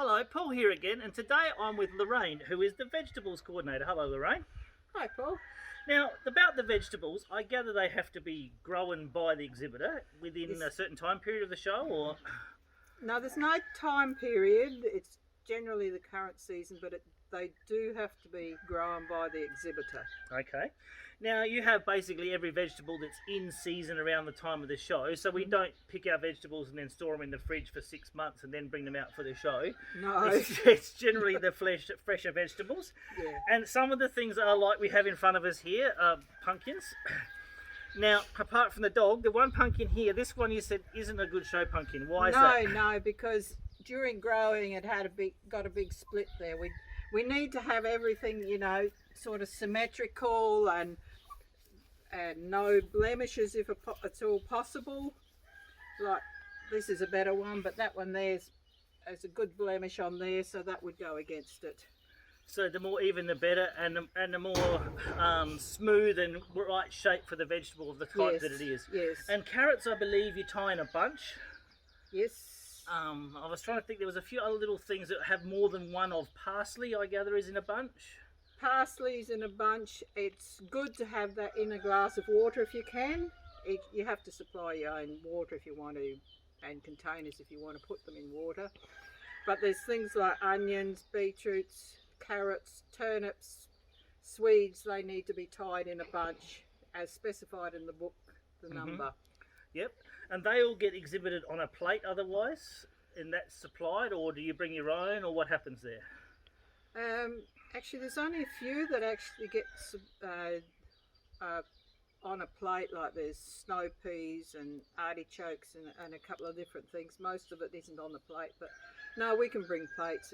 Hello, Paul here again, and today I'm with Lorraine, who is the vegetables coordinator. Hello, Lorraine. Hi, Paul. Now, about the vegetables, I gather they have to be grown by the exhibitor within Yes. a certain time period of the show, or? No, there's no time period. It's generally the current season, but they do have to be grown by the exhibitor. Okay. Now, you have basically every vegetable that's in season around the time of the show, so we don't pick our vegetables and then store them in the fridge for 6 months and then bring them out for the show. No. It's generally the fresher vegetables. Yeah. And some of the things are like we have in front of us here are pumpkins. Now, apart from the dog, the one pumpkin here, this one you said isn't a good show pumpkin. Why is that? No, because during growing it got a big split there. We need to have everything, sort of symmetrical and no blemishes if it's all possible. Like this is a better one, but that one there's a good blemish on there, so that would go against it. So the more even the better, and the more smooth and right shape for the vegetable of the type that it is. Yes. And carrots, I believe you tie in a bunch. Yes. I was trying to think, there was a few other little things that have more than one of. Parsley, I gather, is in a bunch. Parsley's in a bunch. It's good to have that in a glass of water if you can. You have to supply your own water if you want to, and containers if you want to put them in water. But there's things like onions, beetroots, carrots, turnips, Swedes. They need to be tied in a bunch as specified in the book, the number. Yep. And they all get exhibited on a plate otherwise, and that's supplied, or do you bring your own, or what happens there? Actually, there's only a few that actually get on a plate, like there's snow peas and artichokes and a couple of different things. Most of it isn't on the plate, but no, we can bring plates.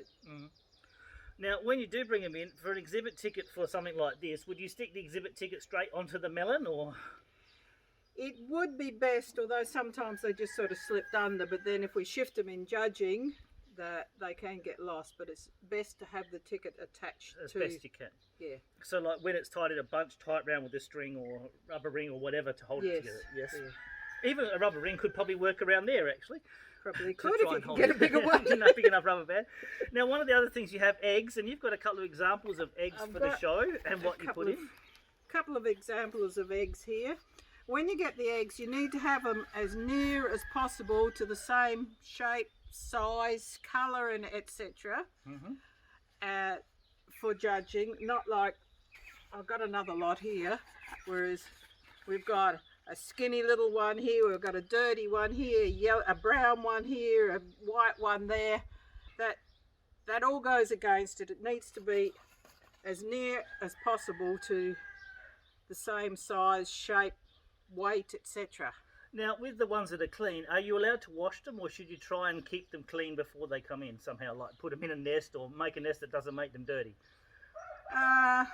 Now, when you do bring them in, for an exhibit ticket for something like this, would you stick the exhibit ticket straight onto the melon, or? It would be best, although sometimes they just sort of slipped under, but then if we shift them in judging, that they can get lost, but it's best to have the ticket attached as best you can. Yeah. So like when it's tied in a bunch, tie it round with a string or rubber ring or whatever to hold it together. Yes. Yeah. Even a rubber ring could probably work around there actually. Probably could if you can get a bigger one. No, big enough rubber band. Now, one of the other things, you have eggs, and you've got a couple of examples of eggs for the show and what you put in. Couple of examples of eggs here. When you get the eggs, you need to have them as near as possible to the same shape, size, colour, and etc. For judging. Not like I've got another lot here, whereas we've got a skinny little one here, we've got a dirty one here, a brown one here, a white one there. That all goes against it. It needs to be as near as possible to the same size, shape, weight, etc. Now, with the ones that are clean, are you allowed to wash them, or should you try and keep them clean before they come in somehow, like put them in a nest or make a nest that doesn't make them dirty? I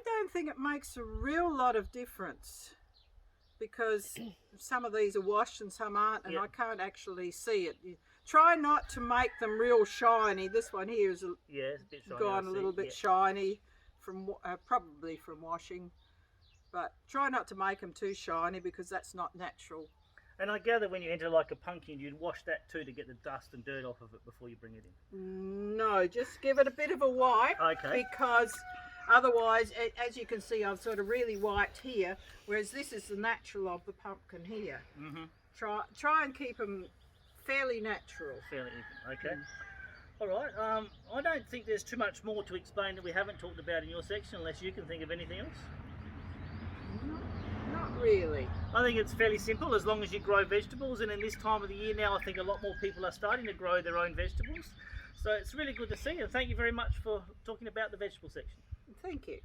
don't think it makes a real lot of difference, because some of these are washed and some aren't, and I can't actually see it. You try not to make them real shiny. This one here is it's a bit shiny, gone a little bit shiny, from probably from washing. But try not to make them too shiny, because that's not natural. And I gather when you enter like a pumpkin, you'd wash that too to get the dust and dirt off of it before you bring it in. No, just give it a bit of a wipe. Okay. Because otherwise, as you can see, I'm sort of really white here, whereas this is the natural of the pumpkin here. Try and keep them fairly natural. Fairly even, okay. All right, I don't think there's too much more to explain that we haven't talked about in your section, unless you can think of anything else. Not really. I think it's fairly simple, as long as you grow vegetables, and in this time of the year now I think a lot more people are starting to grow their own vegetables. So it's really good to see, and thank you very much for talking about the vegetable section. Thank you.